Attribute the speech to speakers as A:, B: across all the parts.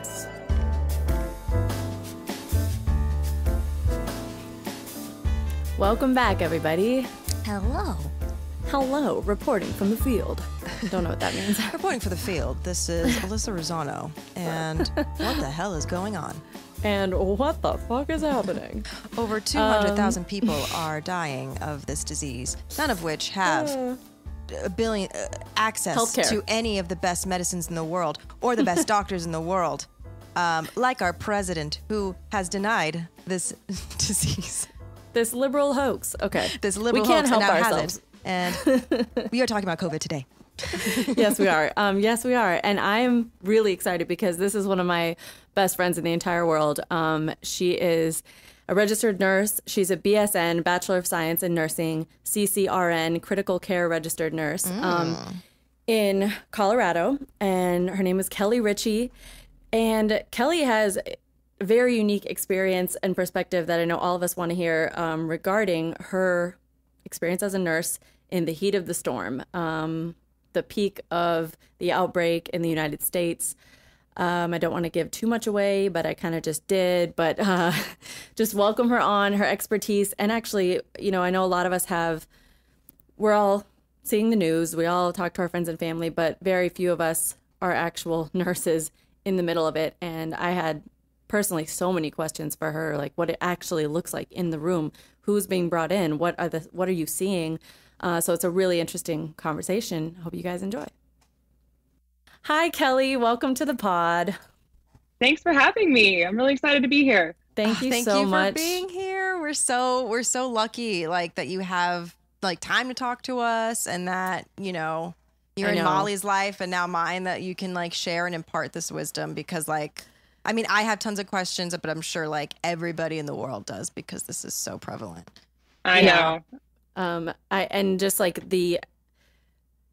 A: Yes. Welcome back, everybody.
B: Hello.
A: Hello, reporting from the field. Don't know what that means.
B: Reporting for the field. This is Alyssa Rosano. And what the hell is going on?
A: And what the fuck is happening?
B: Over 200,000 people are dying of this disease, none of which have a billion access
A: Healthcare.
B: to any of the best medicines in the world or the best doctors in the world, like our president, who has denied this disease.
A: This liberal hoax. Okay.
B: This liberal
A: we can't
B: hoax
A: help
B: and now
A: ourselves.
B: has it. And we are talking about COVID today.
A: Yes, we are. Yes, we are. And I am really excited because this is one of my best friends in the entire world. She is a registered nurse. She's a BSN, Bachelor of Science in Nursing, CCRN, Critical Care Registered Nurse, in Colorado. And her name is Kelly Ritchie. And Kelly has a very unique experience and perspective that I know all of us want to hear regarding her experience as a nurse in the heat of the storm. The peak of the outbreak in the United States. I don't want to give too much away, but I kind of just did. But just welcome her on, her expertise. And actually, you know, I know a lot of us we're all seeing the news. We all talk to our friends and family, but very few of us are actual nurses in the middle of it. And I had personally so many questions for her, like what it actually looks like in the room, who's being brought in, what are you seeing? So it's a really interesting conversation. Hope you guys enjoy. Hi, Kelly. Welcome to the pod.
C: Thanks for having me. I'm really excited to be here.
A: Thank you so much
B: for being here. We're so lucky, like, that you have like time to talk to us, and that, you know, you're in Molly's life and now mine, that you can like share and impart this wisdom, because like, I mean, I have tons of questions, but I'm sure like everybody in the world does, because this is so prevalent.
C: I know.
A: And just like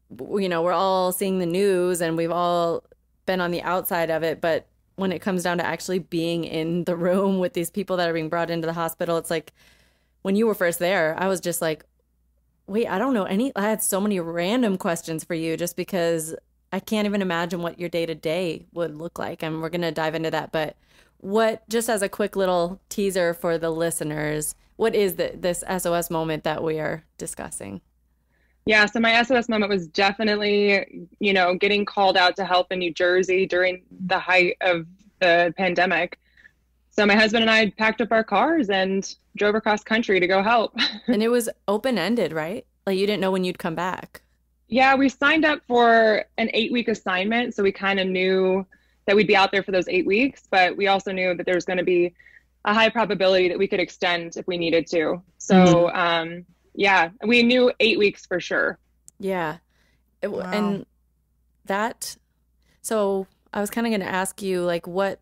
A: we're all seeing the news and we've all been on the outside of it, but when it comes down to actually being in the room with these people that are being brought into the hospital, it's like when you were first there, I was just like, wait, I don't know I had so many random questions for you, just because I can't even imagine what your day-to-day would look like. And we're going to dive into that. But just as a quick little teaser for the listeners, what is this SOS moment that we are discussing?
C: Yeah, so my SOS moment was definitely, you know, getting called out to help in New Jersey during the height of the pandemic. So my husband and I packed up our cars and drove across country to go help.
A: And it was open-ended, right? Like you didn't know when you'd come back.
C: Yeah, we signed up for an 8-week assignment. So we kind of knew that we'd be out there for those 8 weeks, but we also knew that there was going to be a high probability that we could extend if we needed to. So, yeah, we knew 8 weeks for sure.
A: Yeah.
B: Wow.
A: And so I was kind of going to ask you, like, what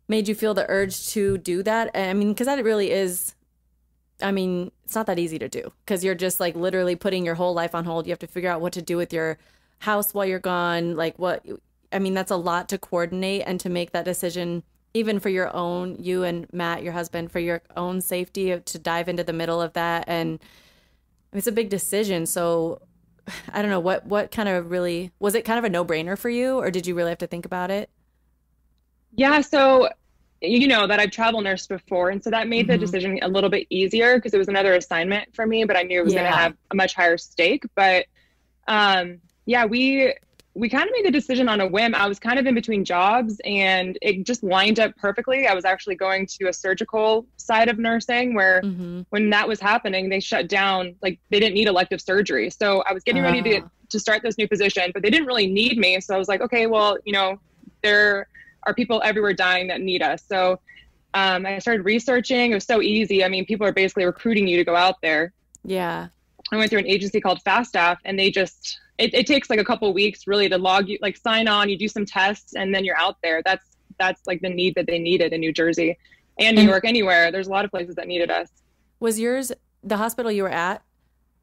A: made you feel the urge to do that? I mean, because that really is, I mean, it's not that easy to do, because you're just like literally putting your whole life on hold. You have to figure out what to do with your house while you're gone. Like that's a lot to coordinate, and to make that decision, even for your own, you and Matt, your husband, for your own safety, to dive into the middle of that. And it's a big decision. So I don't know, what kind of really, was it kind of a no-brainer for you, or did you really have to think about it?
C: Yeah, so you know that I've travel nursed before, and so that made the decision a little bit easier, because it was another assignment for me, but I knew it was going to have a much higher stake. But yeah, we kind of made the decision on a whim. I was kind of in between jobs, and it just lined up perfectly. I was actually going to a surgical side of nursing where when that was happening, they shut down, like they didn't need elective surgery. So I was getting ready to start this new position, but they didn't really need me. So I was like, okay, well, you know, there are people everywhere dying that need us. So I started researching. It was so easy. I mean, people are basically recruiting you to go out there.
A: Yeah.
C: I went through an agency called Fast Staff, and they just, it takes like a couple of weeks really to log you, like sign on, you do some tests, and then you're out there. That's like the need that they needed in New Jersey and New York, anywhere. There's a lot of places that needed us.
A: Was yours, the hospital you were at,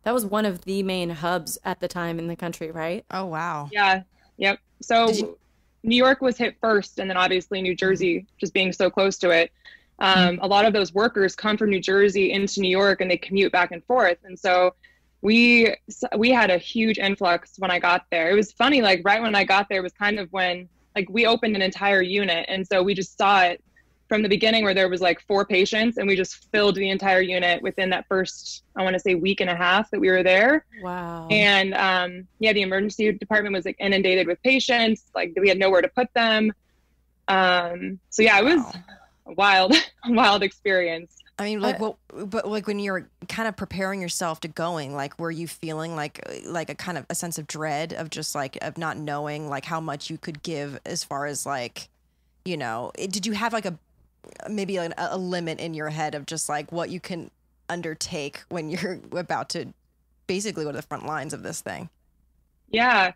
A: that was one of the main hubs at the time in the country, right?
B: Oh, wow.
C: Yeah. Yep. So New York was hit first, and then obviously New Jersey, just being so close to it. A lot of those workers come from New Jersey into New York, and they commute back and forth. And so we had a huge influx when I got there. It was funny, like right when I got there was kind of when like we opened an entire unit. And so we just saw it from the beginning where there was like 4 patients, and we just filled the entire unit within that first, I want to say, week and a half that we were there.
A: Wow.
C: And yeah, the emergency department was like inundated with patients. Like we had nowhere to put them. So yeah, it was a wild experience.
B: I mean, like, but like when you're kind of preparing yourself to going, like, were you feeling like a kind of a sense of dread of just like, of not knowing like how much you could give as far as like, you know, did you have like maybe a limit in your head of just like what you can undertake when you're about to basically go to the front lines of this thing?
C: Yeah.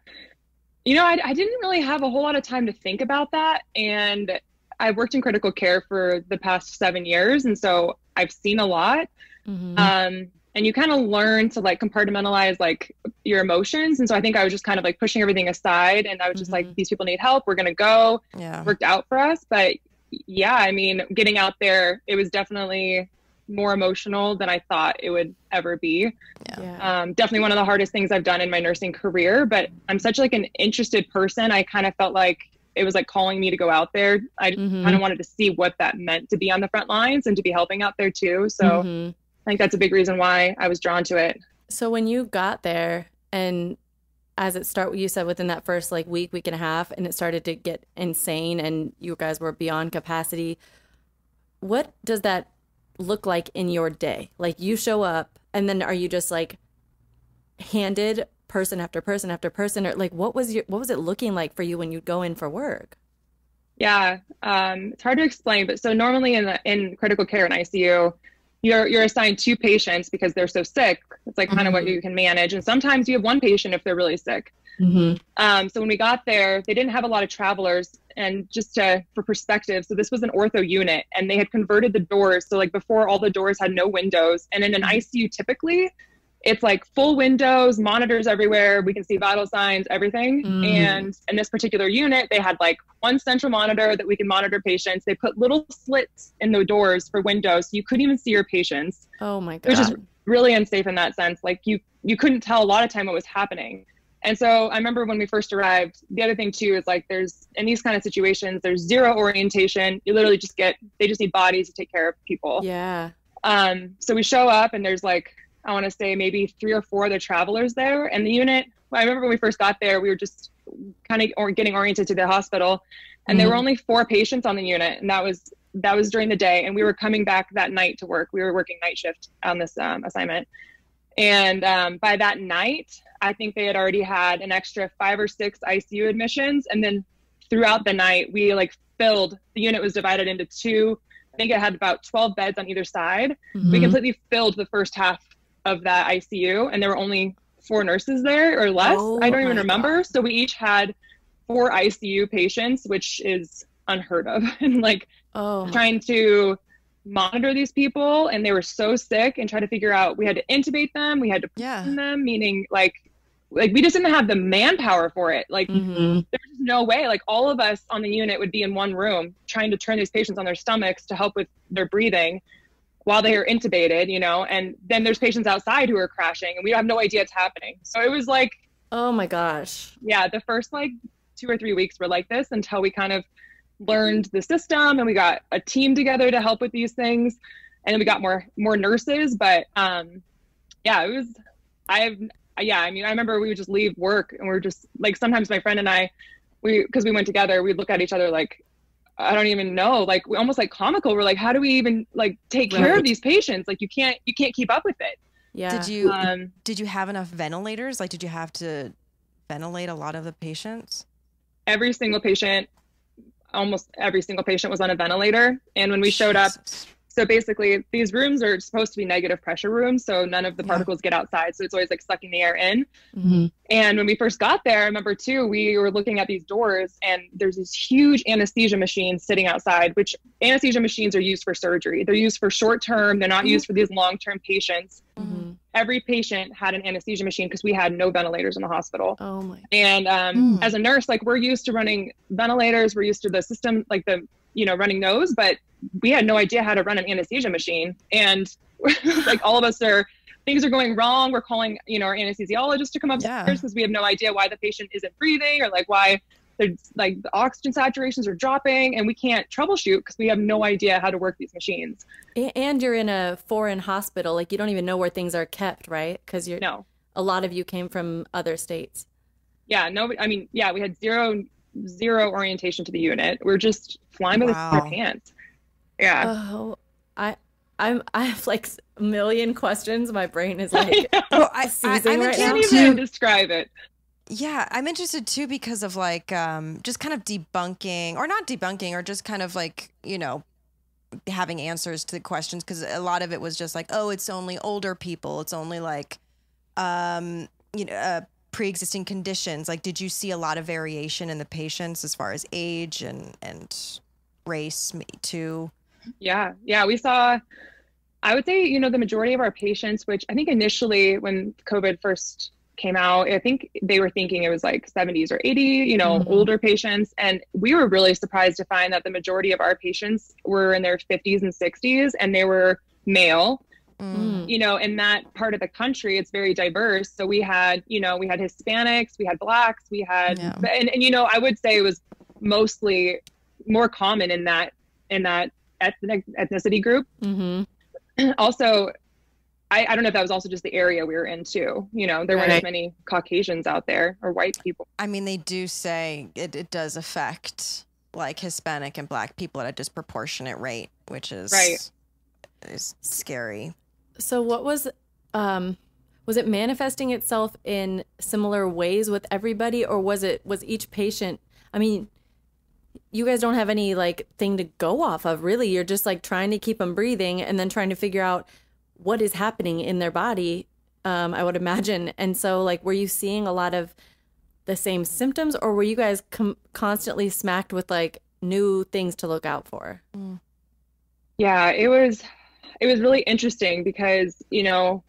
C: You know, I didn't really have a whole lot of time to think about that. And I've worked in critical care for the past 7 years. And so I've seen a lot. Mm-hmm. And you kind of learn to like compartmentalize like your emotions. And so I think I was just kind of like pushing everything aside, and I was just like, these people need help. We're going to go. Yeah. Worked out for us. But yeah, I mean, getting out there, it was definitely more emotional than I thought it would ever be. Yeah. Definitely one of the hardest things I've done in my nursing career, but I'm such like an interested person. I kind of felt like it was like calling me to go out there. I kind of wanted to see what that meant to be on the front lines and to be helping out there too. So I think that's a big reason why I was drawn to it.
A: So when you got there, and as it started, you said within that first like week and a half, and it started to get insane and you guys were beyond capacity, what does that look like in your day? Like you show up, and then are you just like handed person after person after person, or like what was it looking like for you when you'd go in for work?
C: Yeah, it's hard to explain, but so normally in critical care in ICU, you're assigned 2 patients because they're so sick. It's like kind of what you can manage, and sometimes you have 1 patient if they're really sick. So when we got there, they didn't have a lot of travelers, and just for perspective, so this was an ortho unit, and they had converted the doors. So like before, all the doors had no windows, and in an ICU typically it's like full windows, monitors everywhere. We can see vital signs, everything. And in this particular unit, they had like 1 central monitor that we can monitor patients. They put little slits in the doors for windows, so you couldn't even see your patients.
A: Oh my God.
C: It was just really unsafe in that sense. Like you couldn't tell a lot of time what was happening. And so I remember when we first arrived, the other thing too is like in these kind of situations, there's zero orientation. You literally they just need bodies to take care of people.
A: Yeah.
C: So we show up, and there's like, I want to say maybe 3 or 4 other travelers there. And the unit, I remember when we first got there, we were just kind of getting oriented to the hospital, and there were only 4 patients on the unit. And that was during the day. And we were coming back that night to work. We were working night shift on this assignment. And by that night, I think they had already had an extra 5 or 6 ICU admissions. And then throughout the night, we like filled, the unit was divided into 2. I think it had about 12 beds on either side. We completely filled the first half of that ICU, and there were only 4 nurses there or less. I don't even remember. God. So we each had 4 ICU patients, which is unheard of. And like trying to monitor these people, and they were so sick, and try to figure out, we had to intubate them, we had to put them, meaning like we just didn't have the manpower for it. Like there's no way, like all of us on the unit would be in one room trying to turn these patients on their stomachs to help with their breathing while they are intubated, you know, and then there's patients outside who are crashing, and we have no idea it's happening. So it was like,
A: oh my gosh. Yeah.
C: The first like 2 or 3 weeks were like this, until we kind of learned the system, and we got a team together to help with these things. And then we got more nurses, but yeah, it was, I mean, I remember we would just leave work, and we're just like, sometimes my friend and I, because we went together, we'd look at each other like, I don't even know, like we almost like comical. We're like, how do we even like take care of these patients? Like you can't keep up with it.
A: Yeah.
B: Did you have enough ventilators? Like, did you have to ventilate a lot of the patients?
C: Almost every single patient was on a ventilator. And when we showed up, so basically these rooms are supposed to be negative pressure rooms, so none of the particles get outside. So it's always like sucking the air in. And when we first got there, I remember too, we were looking at these doors, and there's these huge anesthesia machines sitting outside, which anesthesia machines are used for surgery. They're used for short term. They're not used for these long-term patients. Every patient had an anesthesia machine because we had no ventilators in the hospital.
A: Oh my.
C: And as a nurse, like we're used to running ventilators. We're used to the system, like running those, but we had no idea how to run an anesthesia machine. And like all of us things are going wrong. We're calling, our anesthesiologist to come upstairs because we have no idea why the patient isn't breathing, or like why there's like the oxygen saturations are dropping and we can't troubleshoot because we have no idea how to work these machines.
A: And you're in a foreign hospital. Like you don't even know where things are kept, right? Because a lot of you came from other states.
C: Yeah, no, I mean, yeah, we had zero orientation to the unit. We're just flying by the seat of our pants. Yeah.
A: Oh, I have like a million questions. My brain is like seizing right now.
C: I can't even describe it.
B: Yeah, I'm interested too because of like just kind of debunking, or not debunking, or just kind of like, you know, having answers to the questions, because a lot of it was just like, oh, it's only older people. It's only like, you know, pre-existing conditions. Like, did you see a lot of variation in the patients as far as age and race too?
C: Yeah, we saw, I would say, you know, the majority of our patients, which I think initially when COVID first came out, I think they were thinking it was like 70s or 80, you know, older patients. And we were really surprised to find that the majority of our patients were in their 50s and 60s, and they were male. You know, in that part of the country, it's very diverse. So we had Hispanics, we had Blacks, we had, and you know, I would say it was mostly more common in that ethnicity group. Also, I don't know if that was also just the area we were in too. You know, there weren't as many Caucasians out there or white people.
B: I mean, they do say it does affect like Hispanic and Black people at a disproportionate rate, which is is scary.
A: So what was it manifesting itself in similar ways with everybody, or was each patient, I mean, you guys don't have any like thing to go off of, really. You're just like trying to keep them breathing and then trying to figure out what is happening in their body, I would imagine. And so like, were you seeing a lot of the same symptoms, or were you guys constantly smacked with like new things to look out for?
C: Yeah, it was really interesting because, you know,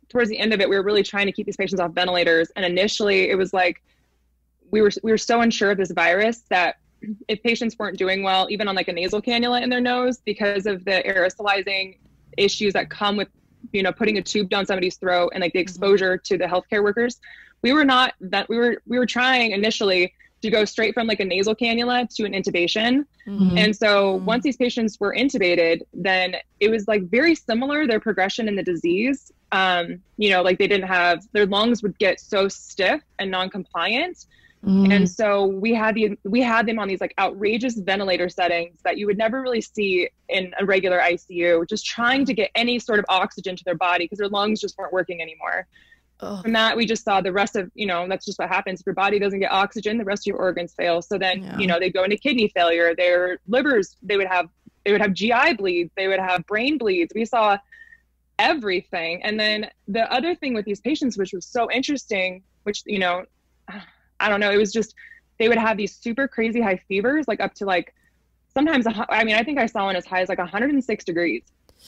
C: towards the end of it, we were really trying to keep these patients off ventilators. And initially it was like, we were so unsure of this virus that if patients weren't doing well, even on like a nasal cannula in their nose, because of the aerosolizing issues that come with, you know, putting a tube down somebody's throat and like the exposure to the healthcare workers, we were trying initially to go straight from like a nasal cannula to an intubation. And so once these patients were intubated, then it was like very similar, their progression in the disease. You know, like their lungs would get so stiff and non-compliant. And so we had them on these like outrageous ventilator settings that you would never really see in a regular ICU, just trying to get any sort of oxygen to their body because their lungs just weren't working anymore. From that, we just saw the rest of, you know, that's just what happens. If your body doesn't get oxygen, the rest of your organs fail. So then, you know, they go into kidney failure, their livers, they would have GI bleeds, they would have brain bleeds. We saw everything. And then the other thing with these patients, which was so interesting, which, you know, I don't know, it was just, they would have these super crazy high fevers, like up to like, sometimes, I mean, I think I saw one as high as like 106 degrees.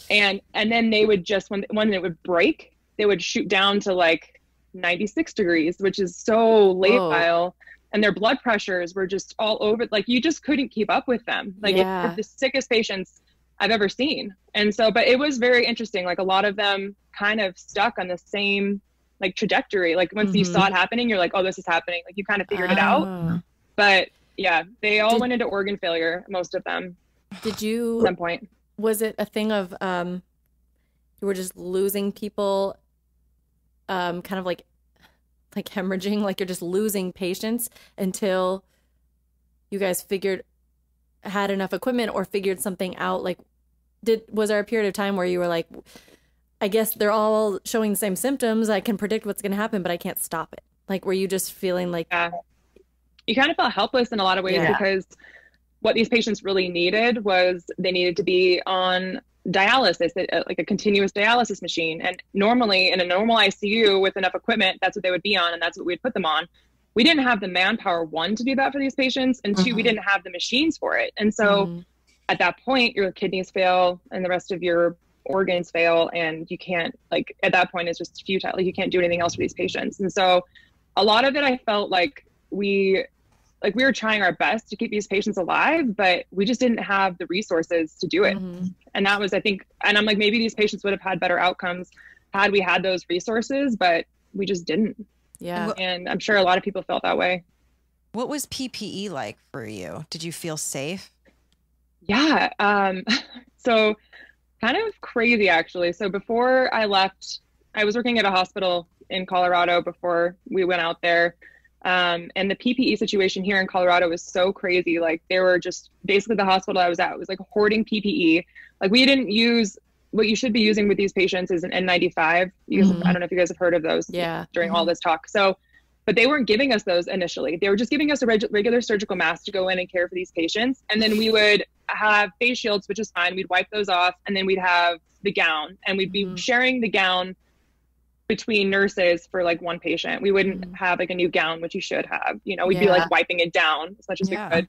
C: And then they would just, when it would break, they would shoot down to like 96 degrees, which is so labile. And their blood pressures were just all over. Like you just couldn't keep up with them. Like they're the sickest patients I've ever seen. And so, but it was very interesting. Like a lot of them kind of stuck on the same like trajectory. Like once you saw it happening, you're like, oh, this is happening. Like you kind of figured it out. But yeah, they all went into organ failure, most of them.
A: Did you,
C: at some point?
A: Was it a thing of, you were just losing people, kind of like hemorrhaging, like you're just losing patients until you guys had enough equipment or figured something out? Like, was there a period of time where you were like, I guess they're all showing the same symptoms, I can predict what's going to happen, but I can't stop it? Like, were you just feeling like...
C: You kind of felt helpless in a lot of ways because what these patients really needed was they needed to be on dialysis, like a continuous dialysis machine. And normally in a normal ICU with enough equipment, that's what they would be on, and that's what we'd put them on. We didn't have the manpower, one, to do that for these patients, and two, we didn't have the machines for it. And so at that point, your kidneys fail and the rest of your organs fail, and you can't, like, at that point it's just futile. Like, you can't do anything else for these patients. And so a lot of it, I felt like we were trying our best to keep these patients alive, but we just didn't have the resources to do it. And that was, I think, and I'm like, maybe these patients would have had better outcomes had we had those resources, but we just didn't.
A: Yeah.
C: And I'm sure a lot of people felt that way.
B: What was PPE like for you? Did you feel safe?
C: Yeah. So kind of crazy actually. So before I left, I was working at a hospital in Colorado before we went out there. And the PPE situation here in Colorado was so crazy. Like they were just basically the hospital I was at was like hoarding PPE. Like we didn't use what you should be using with these patients is an N95. I don't know if you guys have heard of those during all this talk. So, but they weren't giving us those initially. They were just giving us a regular surgical mask to go in and care for these patients. And then we would have face shields, which is fine. We'd wipe those off, and then we'd have the gown, and we'd be sharing the gown between nurses for like one patient. We wouldn't have like a new gown, which you should have, we'd be like wiping it down as much as we could.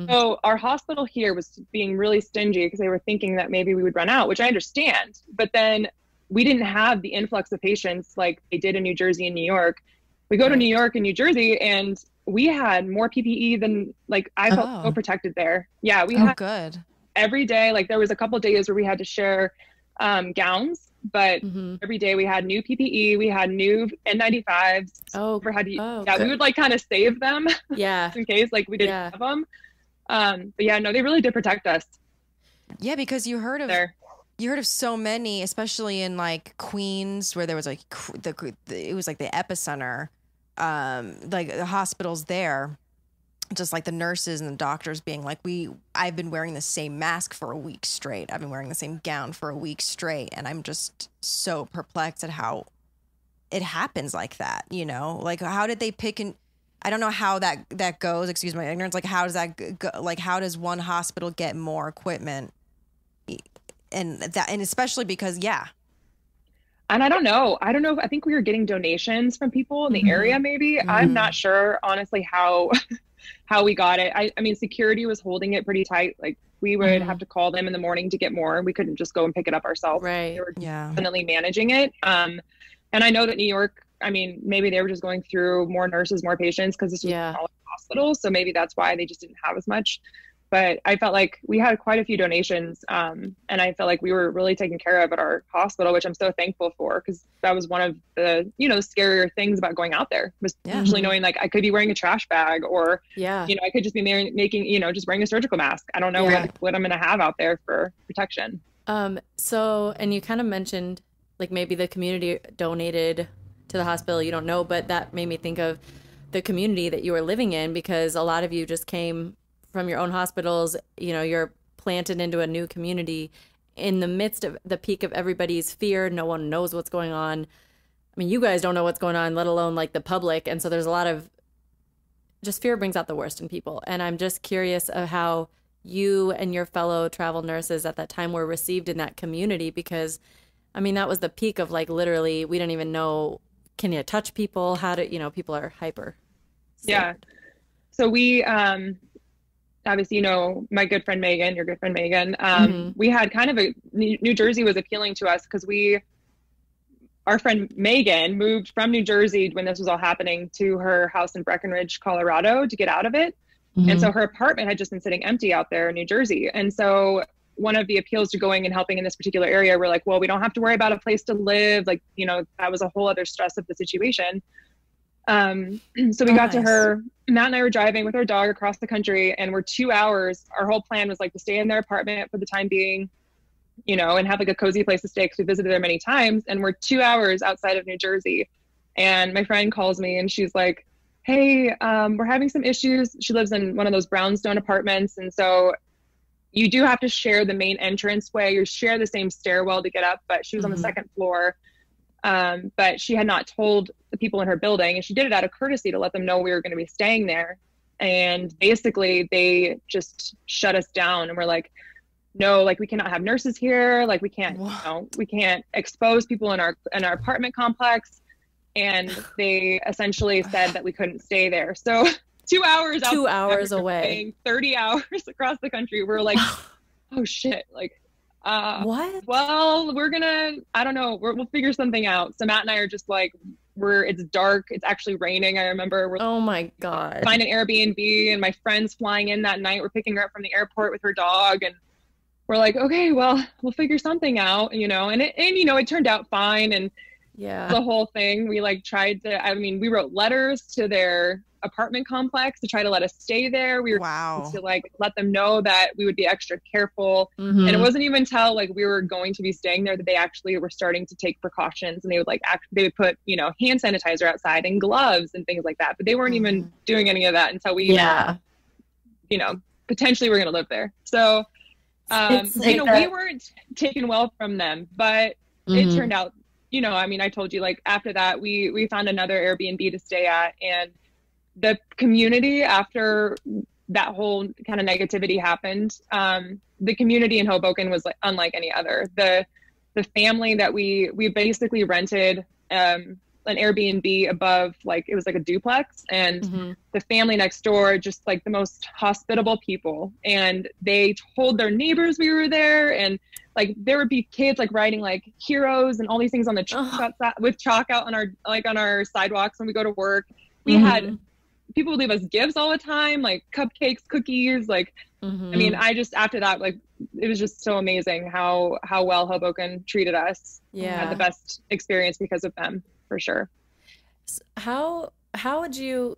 C: So our hospital here was being really stingy because they were thinking that maybe we would run out, which I understand. But then we didn't have the influx of patients like they did in New Jersey and New York. We go to New York and New Jersey, and we had more PPE than like I felt so protected there. Yeah, we had
B: good
C: every day. Like there was a couple days where we had to share gowns, but every day we had new PPE, we had new N95s. We would like kind of save them, in case like we didn't have them. But yeah, no, they really did protect us.
B: Yeah, because you heard of so many, especially in like Queens, where there was like it was like the epicenter, like the hospitals there. Just like the nurses and the doctors being like, I've been wearing the same mask for a week straight. I've been wearing the same gown for a week straight. And I'm just so perplexed at how it happens like that, like how did they pick and I don't know how that goes. Excuse my ignorance. Like, how does that go? Like, how does one hospital get more equipment? And especially because,
C: And I don't know. I think we were getting donations from people in the area, maybe. I'm not sure, honestly, how we got it. I mean, security was holding it pretty tight. Like we would have to call them in the morning to get more. We couldn't just go and pick it up ourselves.
A: Right.
C: They were definitely managing it. And I know that New York, I mean, maybe they were just going through more nurses, more patients because this was a smaller hospital. So maybe that's why they just didn't have as much. But I felt like we had quite a few donations, and I felt like we were really taken care of at our hospital, which I'm so thankful for, because that was one of the, scarier things about going out there, was actually knowing like I could be wearing a trash bag, or, I could just be making, just wearing a surgical mask. I don't know what I'm going to have out there for protection.
A: So, and you kind of mentioned like maybe the community donated to the hospital, you don't know, but that made me think of the community that you were living in, because a lot of you just came from your own hospitals, you're planted into a new community in the midst of the peak of everybody's fear. No one knows what's going on. I mean, you guys don't know what's going on, let alone like the public. And so there's a lot of just fear brings out the worst in people. And I'm just curious of how you and your fellow travel nurses at that time were received in that community, because I mean, that was the peak of like, literally, we didn't even know, can you touch people? How to, people are hyper scared.
C: Yeah. So we, obviously, my good friend Megan, your good friend Megan, we had kind of New Jersey was appealing to us because our friend Megan moved from New Jersey when this was all happening to her house in Breckenridge, Colorado, to get out of it. And so her apartment had just been sitting empty out there in New Jersey. And so one of the appeals to going and helping in this particular area, we're like, well, we don't have to worry about a place to live. Like, that was a whole other stress of the situation. So we got to her, Matt and I were driving with our dog across the country, and we're 2 hours. Our whole plan was like to stay in their apartment for the time being, and have like a cozy place to stay, because we visited there many times. And we're 2 hours outside of New Jersey. And my friend calls me and she's like, hey, we're having some issues. She lives in one of those brownstone apartments. And so you do have to share the main entrance way. You share the same stairwell to get up, but she was on the second floor. But she had not told the people in her building, and she did it out of courtesy to let them know we were going to be staying there. And basically they just shut us down, and we're like, no, like we cannot have nurses here. Like we can't, we can't expose people in our apartment complex. And they essentially said that we couldn't stay there. So 2 hours out,
A: 2 hours away,
C: 30 hours across the country. We're like, oh shit. Like,
A: what?
C: Well, I don't know. We'll figure something out. So Matt and I are just like, it's dark. It's actually raining. I remember
A: oh my God.
C: Find an Airbnb, and my friend's flying in that night. We're picking her up from the airport with her dog, and we're like, okay, well, we'll figure something out, and it turned out fine. And the whole thing, we like tried to, we wrote letters to their apartment complex to try to let us stay there. We were to like let them know that we would be extra careful. And it wasn't even until like we were going to be staying there that they actually were starting to take precautions, and they would like they would put, you know, hand sanitizer outside and gloves and things like that. But they weren't even doing any of that until we, you know, potentially we're going to live there. So, you know, we weren't taken well from them, but it turned out, you know, I mean, I told you, like, after that, we found another Airbnb to stay at, and the community, after that whole kind of negativity happened, the community in Hoboken was like unlike any other. The family that we basically rented an Airbnb above, like, it was like a duplex, and the family next door, just like the most hospitable people, and they told their neighbors we were there, and like there would be kids like writing like heroes and all these things on the chalk outside, with chalk out on our sidewalks when we go to work. We had people would leave us gifts all the time, like cupcakes, cookies, like I mean, after that, like, it was just so amazing how well Hoboken treated us. I had the best experience because of them, for sure.
A: How would you,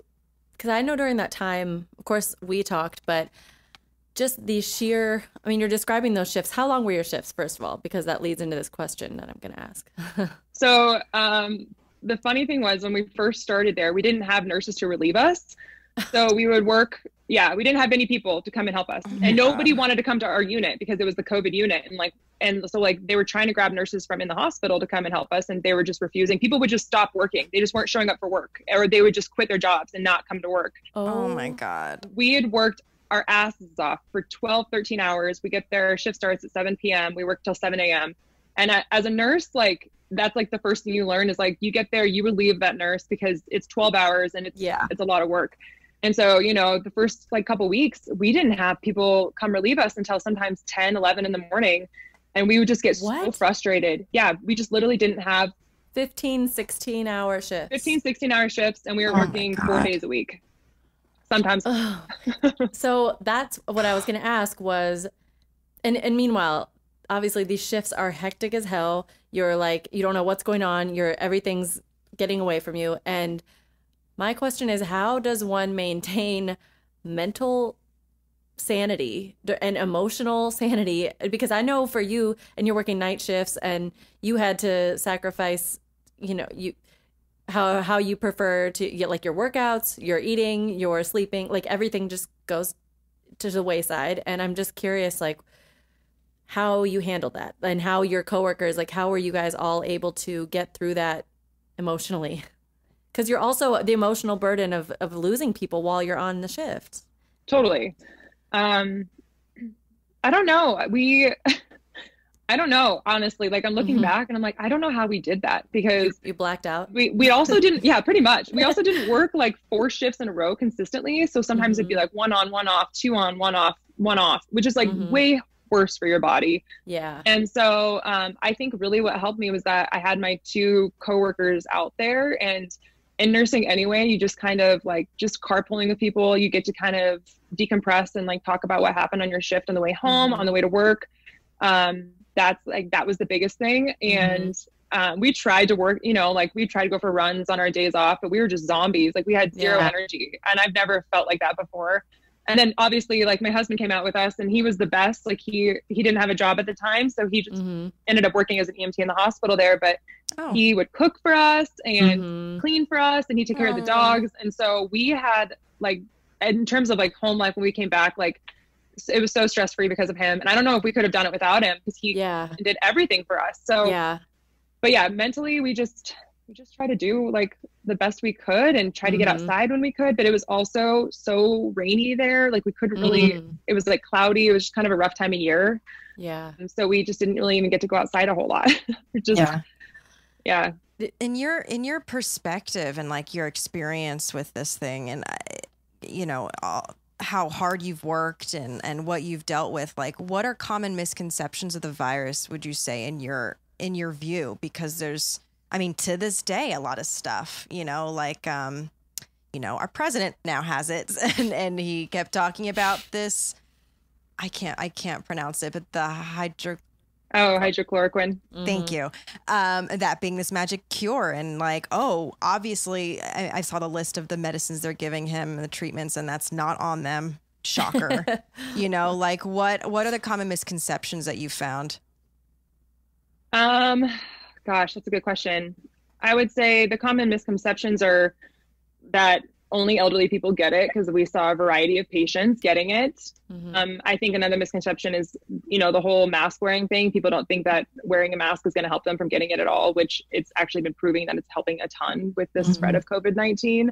A: because I know during that time, of course we talked, but just the sheer, I mean, you're describing those shifts. How long were your shifts, first of all? Because that leads into this question that I'm going to ask.
C: So the funny thing was, when we first started there, we didn't have nurses to relieve us. So we would work. Yeah, we didn't have any people to come and help us. And nobody wanted to come to our unit because it was the COVID unit. And so like they were trying to grab nurses from in the hospital to come and help us, and they were just refusing. People would just stop working. They just weren't showing up for work, or they would just quit their jobs and not come to work.
B: Oh my God.
C: We had worked our asses off for 12, 13 hours. We get there, shift starts at 7 p.m. We work till 7 a.m. And as a nurse, like, that's like the first thing you learn is like, you get there, you relieve that nurse because it's 12 hours and it's a lot of work. And so, you know, the first like couple weeks, we didn't have people come relieve us until sometimes 10, 11 in the morning. And we would just get so frustrated. Yeah, we just literally didn't have
A: 15, 16-hour shifts.
C: 15, 16-hour shifts, and we were working 4 days a week. Sometimes.
A: So that's what I was going to ask was, and meanwhile, obviously these shifts are hectic as hell. You're like, you don't know what's going on. Everything's getting away from you. And my question is, how does one maintain mental sanity and emotional sanity? Because I know for you, and you're working night shifts, and you had to sacrifice, you know, how you prefer to get like your workouts, your eating, your sleeping, like everything just goes to the wayside. And I'm just curious, like, how you handle that, and how your coworkers, like, how were you guys all able to get through that emotionally? Because you're also the emotional burden of losing people while you're on the shift.
C: Totally. I don't know. I don't know, honestly. Like, I'm looking back and I'm like, I don't know how we did that, because
A: you blacked out.
C: We also didn't, pretty much. We also didn't work like 4 shifts in a row consistently. So sometimes it'd be like 1 on, 1 off, 2 on, 1 off, 1 off, which is like way worse for your body.
A: Yeah.
C: And so I think really what helped me was that I had my 2 coworkers out there, and in nursing anyway, you just kind of like just carpooling with people, you get to kind of decompress and like talk about what happened on your shift on the way home, on the way to work. That's like, that was the biggest thing. And we tried to work, you know, like we tried to go for runs on our days off, but we were just zombies. Like, we had zero energy, and I've never felt like that before. And then obviously, like, my husband came out with us, and he was the best. Like, he didn't have a job at the time, so he just ended up working as an EMT in the hospital there. But he would cook for us and clean for us, and he'd take care of the dogs. And so we had, like, in terms of like home life, when we came back, like, it was so stress free because of him. And I don't know if we could have done it without him, because he did everything for us. So but yeah, mentally, we just tried to do like the best we could and try to get outside when we could. But it was also so rainy there. Like, we couldn't really, it was like cloudy. It was just kind of a rough time of year.
A: Yeah.
C: And so we just didn't really even get to go outside a whole lot.
B: In your perspective and like your experience with this thing, and you know, how hard you've worked and what you've dealt with, like, what are common misconceptions of the virus, would you say, in your view? Because there's, I mean, to this day, a lot of stuff, you know, like, you know, our president now has it, and he kept talking about this. I can't pronounce it, but the
C: Oh, hydrochloroquine.
B: Thank you. That being this magic cure. And like, oh, obviously, I saw the list of the medicines they're giving him and the treatments, and that's not on them. Shocker. Like what are the common misconceptions that you found?
C: Gosh, that's a good question. I would say the common misconceptions are that only elderly people get it, because we saw a variety of patients getting it. I think another misconception is, the whole mask wearing thing. People don't think that wearing a mask is going to help them from getting it at all, which it's actually been proving that it's helping a ton with the spread of COVID-19.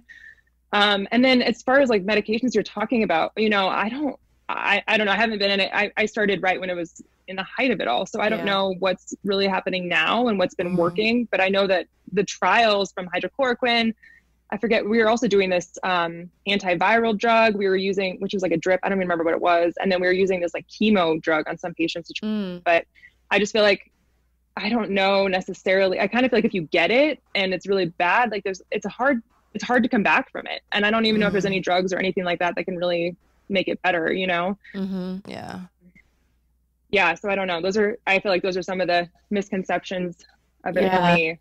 C: And then as far as like medications you're talking about, I don't know. I haven't been in it. I started right when it was in the height of it all. So I don't know what's really happening now and what's been working, but I know that the trials from hydrochloroquine, I forget, we were also doing this antiviral drug we were using, which was like a drip. I don't even remember what it was. And then we were using this like chemo drug on some patients. But I just feel like, I don't know necessarily. I kind of feel like if you get it and it's really bad, like it's hard to come back from it. And I don't even know if there's any drugs or anything like that that can really make it better,
B: Yeah.
C: Yeah. So I don't know. I feel like those are some of the misconceptions of it for me.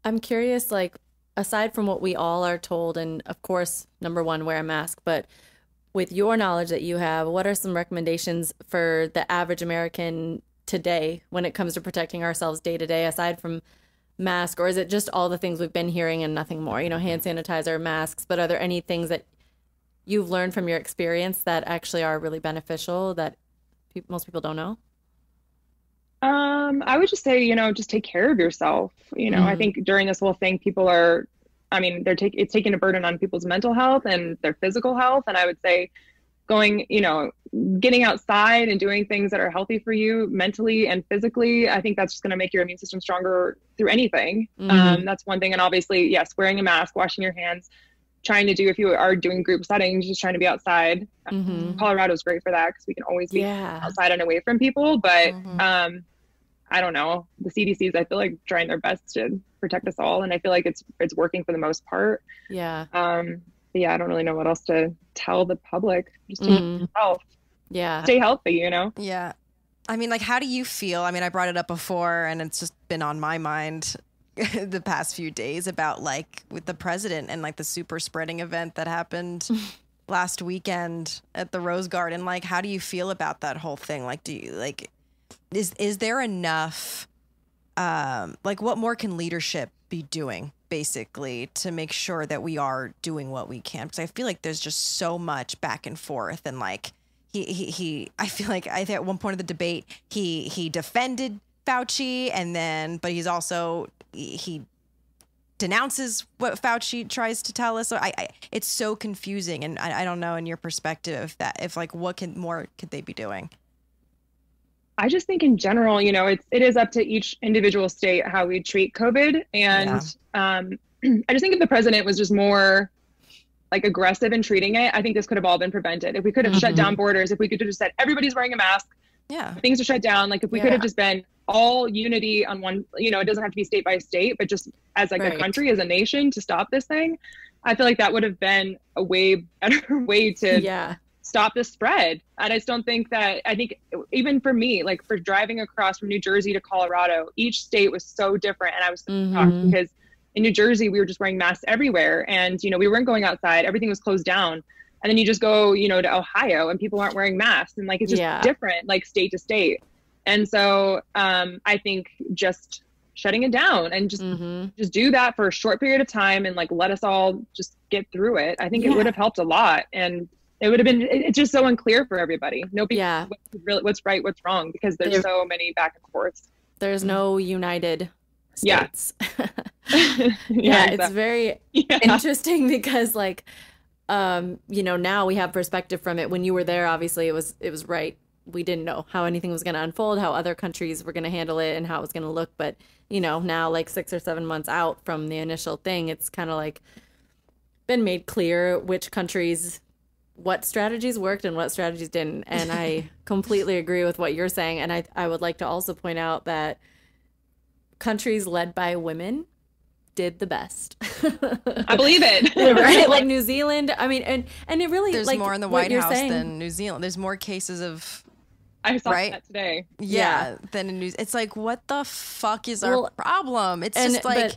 A: I'm curious, like, aside from what we all are told, and of course, number one, wear a mask, but with your knowledge that you have, what are some recommendations for the average American today when it comes to protecting ourselves day to day, aside from mask? Or is it just all the things we've been hearing and nothing more? Hand sanitizer, masks, but are there any things that you've learned from your experience that actually are really beneficial that most people don't know?
C: I would just say, just take care of yourself. I think during this whole thing, people are, it's taking a burden on people's mental health and their physical health. And I would say going, getting outside and doing things that are healthy for you mentally and physically, I think that's just going to make your immune system stronger through anything. That's one thing. And obviously, yes, wearing a mask, washing your hands, trying to do, if you are doing group settings, just trying to be outside. Colorado's great for that because we can always be outside and away from people. But I don't know, the CDC's, I feel like, trying their best to protect us all, and I feel like it's working for the most part. But I don't really know what else to tell the public. Just take care of yourself. Stay healthy.
B: Yeah. Like, how do you feel? I brought it up before, and it's just been on my mind the past few days about, like, with the president and like the super spreading event that happened last weekend at the Rose Garden. Like, how do you feel about that whole thing? Like, do you like, is there enough, like, what more can leadership be doing basically to make sure that we are doing what we can? Because I feel like there's just so much back and forth, and like I feel like I think at one point of the debate he defended Fauci, but he's also he denounces what Fauci tries to tell us. So it's so confusing, and I don't know, in your perspective, if like what more could they be doing?
C: I just think in general, it is up to each individual state how we treat COVID. And I just think if the president was just more like aggressive in treating it, I think this could have all been prevented. If we could have shut down borders, if we could have just said, everybody's wearing a mask, things are shut down. Like if we could have just been all unity on one, it doesn't have to be state by state, but just as like a country, as a nation, to stop this thing. I feel like that would have been a way better way to stop the spread. And I just don't think that, I think even for me, like for driving across from New Jersey to Colorado, each state was so different. And I was so shocked because in New Jersey, we were just wearing masks everywhere, and, we weren't going outside. Everything was closed down. And then you just go, to Ohio and people aren't wearing masks, and like, it's just different, like state to state. And so I think just shutting it down and just do that for a short period of time and like, let us all just get through it. I think it would have helped a lot. And it would have been, it's just so unclear for everybody. Nobody knows what's right, what's wrong, because there's so many back and forths.
A: There's no united states.
C: Exactly.
A: It's very interesting because like, now we have perspective from it. When you were there, obviously it was right. We didn't know how anything was going to unfold, how other countries were going to handle it, and how it was going to look. But, now like 6 or 7 months out from the initial thing, it's kind of like been made clear which countries, what strategies worked and what strategies didn't. And I completely agree with what you're saying. And I would like to also point out that countries led by women did the best.
C: I believe it.
A: Right? Like New Zealand. I mean, and it really,
B: there's
A: like,
B: more in the White House than New Zealand. There's more cases of
C: I saw
B: right?
C: that today.
B: Yeah. Then in news, it's like, what the fuck is our problem? It's just like,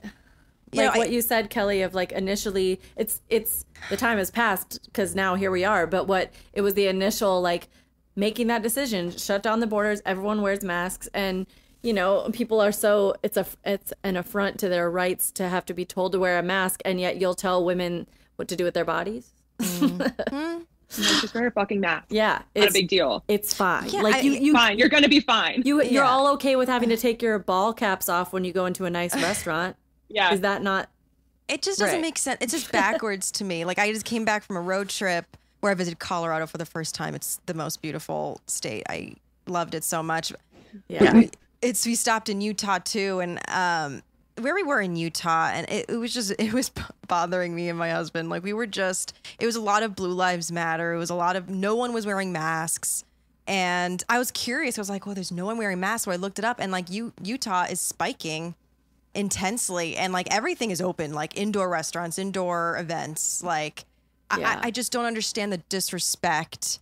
A: what you said, Kelly, of like initially it's the time has passed because now here we are. But what it was the initial like making that decision, shut down the borders, everyone wears masks, and people are so it's an affront to their rights to have to be told to wear a mask, and yet you'll tell women what to do with their bodies.
C: Just wear a fucking mask.
A: Yeah,
C: not a big deal.
A: It's fine.
B: Yeah,
A: like you
C: fine. You're gonna be fine.
A: You're all okay with having to take your ball caps off when you go into a nice restaurant.
C: Yeah,
A: is that not?
B: It just doesn't make sense. It's just backwards to me. Like I just came back from a road trip where I visited Colorado for the first time. It's the most beautiful state. I loved it so much.
A: Yeah.
B: We stopped in Utah too, and where we were in Utah, and it was bothering me and my husband. Like it was a lot of Blue Lives Matter. It was a lot of no one was wearing masks, and I was curious. I was like, well, there's no one wearing masks. So I looked it up, and like Utah is spiking intensely, and like everything is open, like indoor restaurants, indoor events. Like I just don't understand the disrespect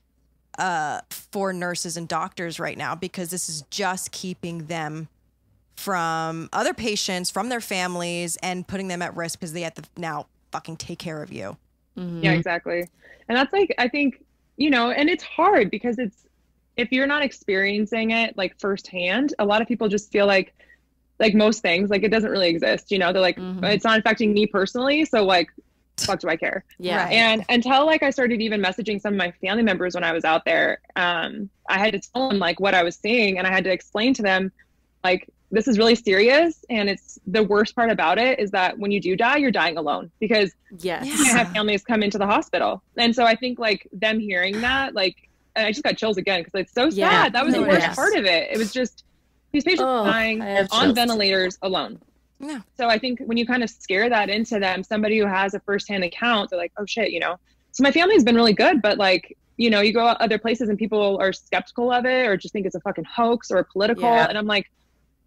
B: for nurses and doctors right now, because this is just keeping them from other patients, from their families, and putting them at risk because they have to now fucking take care of you.
A: Mm-hmm.
C: Yeah, exactly. And that's like, I think, and it's hard because if you're not experiencing it like firsthand, a lot of people just feel like most things, like it doesn't really exist. They're like, it's not affecting me personally. So like, fuck do I care?
A: Yeah.
B: Right.
C: And until like I started even messaging some of my family members when I was out there, I had to tell them like what I was seeing, and I had to explain to them like, this is really serious. And it's the worst part about it is that when you do die, you're dying alone, because you can't have families come into the hospital. And so I think like them hearing that, like, and I just got chills again because it's so sad. That was the worst part of it. It was just these patients dying on ventilators alone.
B: Yeah.
C: So I think when you kind of scare that into them, somebody who has a firsthand account, they're like, oh shit, So my family's been really good, but like, you go out other places and people are skeptical of it or just think it's a fucking hoax or political. Yeah. And I'm like,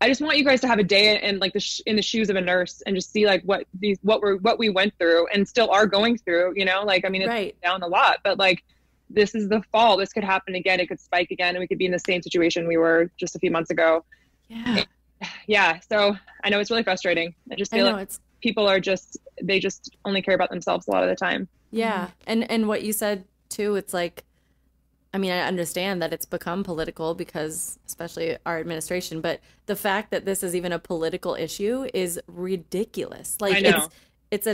C: I just want you guys to have a day in like in the shoes of a nurse and just see like what we went through and still are going through, like, I mean, it's down a lot, but like, this is the fall. This could happen again. It could spike again, and we could be in the same situation we were just a few months ago.
A: Yeah.
C: Yeah. So I know it's really frustrating. I just feel like people are they just only care about themselves a lot of the time.
A: Yeah. And what you said too, it's like, I mean, I understand that it's become political because especially our administration, but the fact that this is even a political issue is ridiculous. Like it's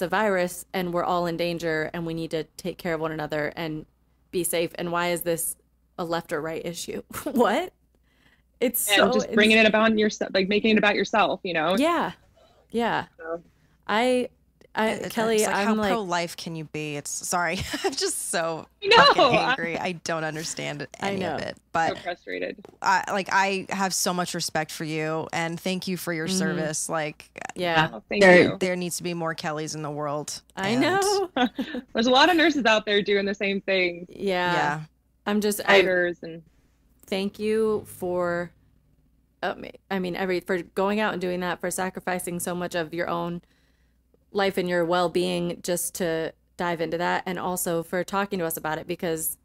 A: a virus and we're all in danger and we need to take care of one another and be safe. And why is this a left or right issue? What? It's
C: just bringing it about yourself, like making it about yourself,
A: Yeah. Yeah. So. Kelly,
B: like,
A: I'm
B: how
A: like,
B: pro-life can you be? I'm just so fucking angry. I don't understand any of it. But
C: so frustrated.
B: I have so much respect for you, and thank you for your service. Like,
C: thank you.
B: There needs to be more Kellys in the world.
A: I know.
C: There's a lot of nurses out there doing the same thing.
A: Yeah. I'm just
C: and
A: thank you for for going out and doing that, for sacrificing so much of your own life and your well-being just to dive into that, and also for talking to us about it, because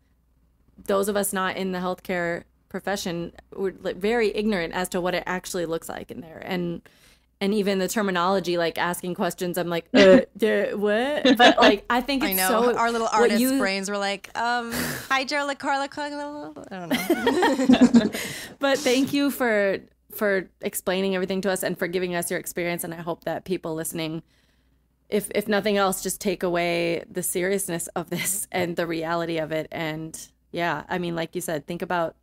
A: those of us not in the healthcare profession were very ignorant as to what it actually looks like in there, and even the terminology, like asking questions, I'm like, what? But like, I think it's so
B: our little artist brains were like, hydrocorticoid. I don't know.
A: But thank you for explaining everything to us and for giving us your experience, and I hope that people listening, if nothing else, just take away the seriousness of this and the reality of it. And yeah, I mean, like you said, think about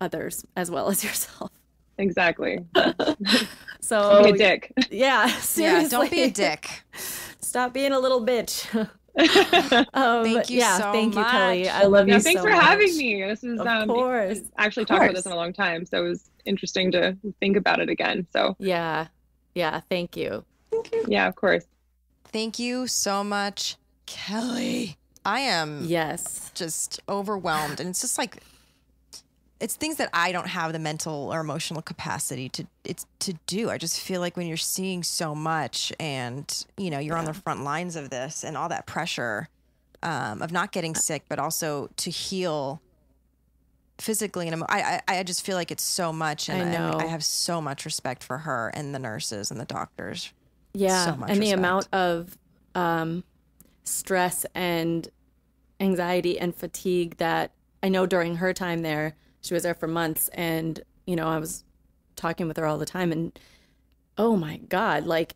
A: others as well as yourself.
C: Exactly.
A: So
C: don't be a dick.
A: Yeah, seriously.
B: Yeah, don't be a dick.
A: Stop being a little bitch.
B: Thank you so
A: thank you,
B: much.
A: Kelly. I love you so much.
C: Thanks for having me. This is
A: of course.
C: Actually talked about this in a long time, so it was interesting to think about it again. So
A: yeah, thank you.
C: Yeah, of course.
B: Thank you so much, Kelly. I am just overwhelmed, and it's just like, it's things that I don't have the mental or emotional capacity to do. I just feel like when you're seeing so much and, you're on the front lines of this and all that pressure of not getting sick, but also to heal physically and I just feel like it's so much, and
A: I know.
B: I have so much respect for her and the nurses and the doctors.
A: Yeah,
B: so much
A: and
B: respect.
A: the amount of stress and anxiety and fatigue that I know during her time there, she was there for months, and you know, I was talking with her all the time, and oh my God, like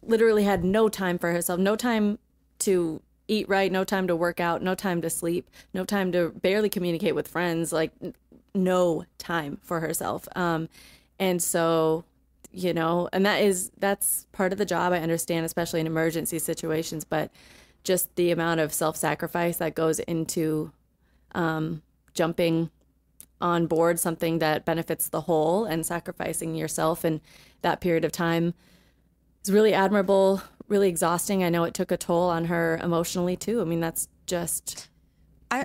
A: literally had no time for herself, no time to eat right, no time to work out, no time to sleep, no time to barely communicate with friends, like no time for herself. And so, you know, and that's part of the job, I understand, especially in emergency situations, but just the amount of self-sacrifice that goes into jumping on board something that benefits the whole and sacrificing yourself in that period of time is really admirable, really exhausting. I know it took a toll on her emotionally too. I mean, that's just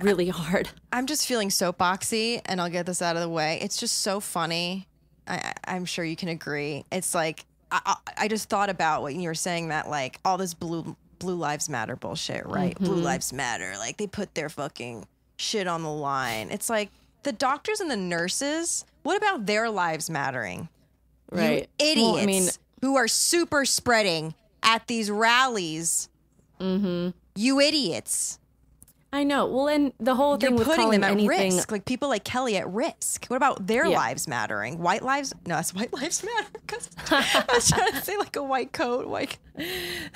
A: really hard.
B: I'm just feeling soapboxy, and I'll get this out of the way. It's just so funny. I'm sure you can agree. It's like, I just thought about what you were saying, that like all this blue lives matter bullshit, right? Blue lives matter. Like they put their fucking shit on the line. It's like the doctors and the nurses, what about their lives mattering?
A: Right.
B: You idiots who are super spreading at these rallies. You idiots.
A: I know. Well, and the whole thing with
B: putting
A: calling
B: them at
A: anything
B: risk, like people like Kelly at risk. What about their lives mattering? White lives? No, that's white lives matter. 'Cause I was trying to say like a white coat. Like,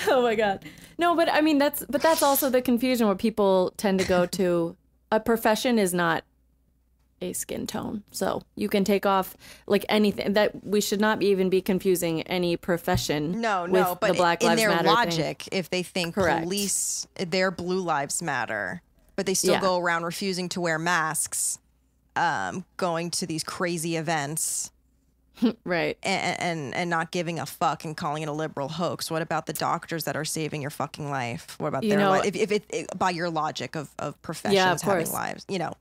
A: oh my God. No, but I mean, that's also the confusion where people tend to go to a profession is not a skin tone. So you can take off like anything, that we should not even be confusing any profession.
B: But
A: the Black
B: in
A: Lives
B: their
A: Matter
B: logic,
A: thing.
B: if they think
A: Correct.
B: police, their blue lives matter, but they still go around refusing to wear masks, going to these crazy events.
A: Right.
B: And not giving a fuck and calling it a liberal hoax. What about the doctors that are saving your fucking life? What about their life? If it by your logic of professions having lives, you know.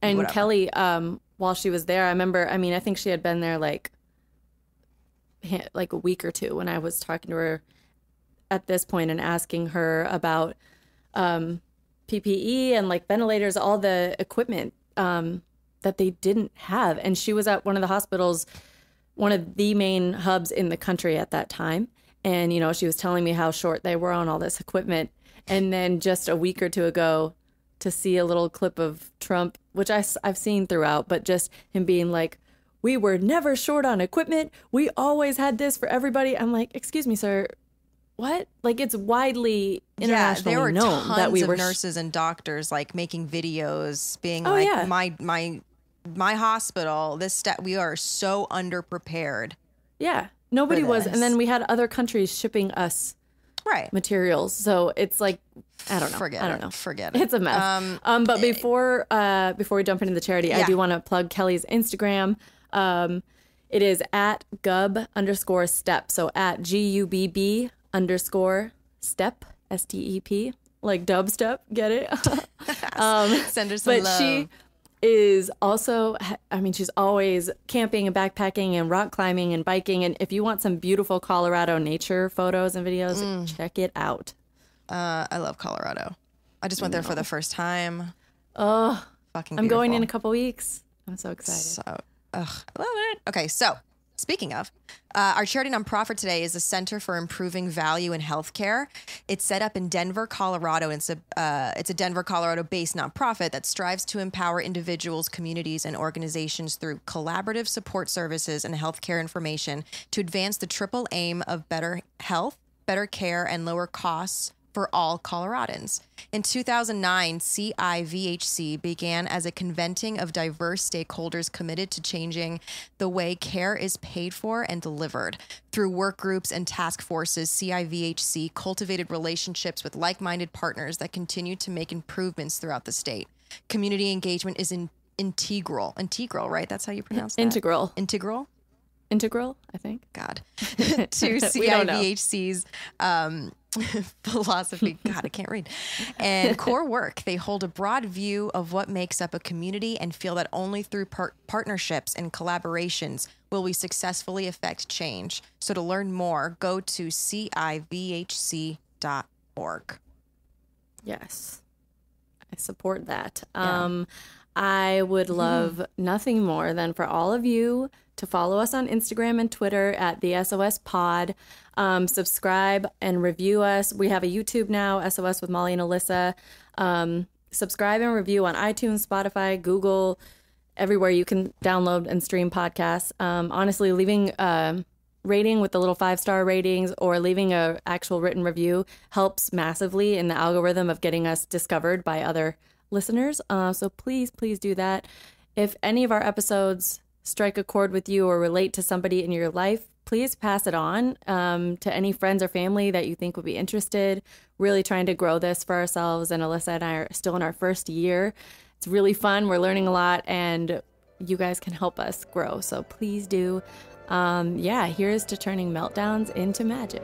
A: And
B: whatever.
A: Kelly, while she was there, I remember, I mean, I think she had been there like a week or two when I was talking to her at this point and asking her about PPE and like ventilators, all the equipment that they didn't have. And she was at one of the hospitals, one of the main hubs in the country at that time. And, you know, she was telling me how short they were on all this equipment. And then just a week or two ago, to see a little clip of Trump, which I've seen throughout, but just him being like, we were never short on equipment. We always had this for everybody. I'm like, excuse me, sir. What? Like, it's widely internationally
B: there were
A: known
B: tons
A: that we were
B: of nurses and doctors like making videos being my hospital, we are so underprepared.
A: Yeah. Nobody was. And then we had other countries shipping us materials. So it's like, I don't know. Forget it. It's a mess. But before we jump into the charity, I do want to plug Kelly's Instagram. It is at gub_step. So at GUBB_step, STEP, like dubstep. Get it?
B: Send her some love.
A: But she is also, I mean, she's always camping and backpacking and rock climbing and biking. And if you want some beautiful Colorado nature photos and videos, check it out.
B: I love Colorado. I just went there for the first time.
A: Oh,
B: fucking
A: I'm
B: beautiful.
A: going in a couple weeks. I'm so excited.
B: I love it. Okay, so speaking of, our charity nonprofit today is the Center for Improving Value in Healthcare. It's set up in Denver, Colorado. And it's a Denver, Colorado-based nonprofit that strives to empower individuals, communities, and organizations through collaborative support services and healthcare information to advance the triple aim of better health, better care, and lower costs for all Coloradans. In 2009, CIVHC began as a conventing of diverse stakeholders committed to changing the way care is paid for and delivered. Through work groups and task forces, CIVHC cultivated relationships with like-minded partners that continue to make improvements throughout the state. Community engagement is integral, right? That's how you pronounce that?
A: Integral, I think.
B: God. To CIVHC's philosophy. God, I can't read. And core work. They hold a broad view of what makes up a community and feel that only through partnerships and collaborations will we successfully affect change. So to learn more, go to CIVHC.org.
A: Yes. I support that.
B: Yeah.
A: I would love nothing more than for all of you to follow us on Instagram and Twitter at the SOS Pod. Subscribe and review us. We have a YouTube now, SOS with Molly and Alyssa. Subscribe and review on iTunes, Spotify, Google, everywhere you can download and stream podcasts. Honestly, leaving a rating with the little 5-star ratings or leaving a actual written review helps massively in the algorithm of getting us discovered by other listeners. So please do that. If any of our episodes strike a chord with you or relate to somebody in your life, please pass it on to any friends or family that you think would be interested. Really trying to grow this for ourselves. And Alyssa and I are still in our first year. It's really fun. We're learning a lot and you guys can help us grow. So please do. Here's to turning meltdowns into magic.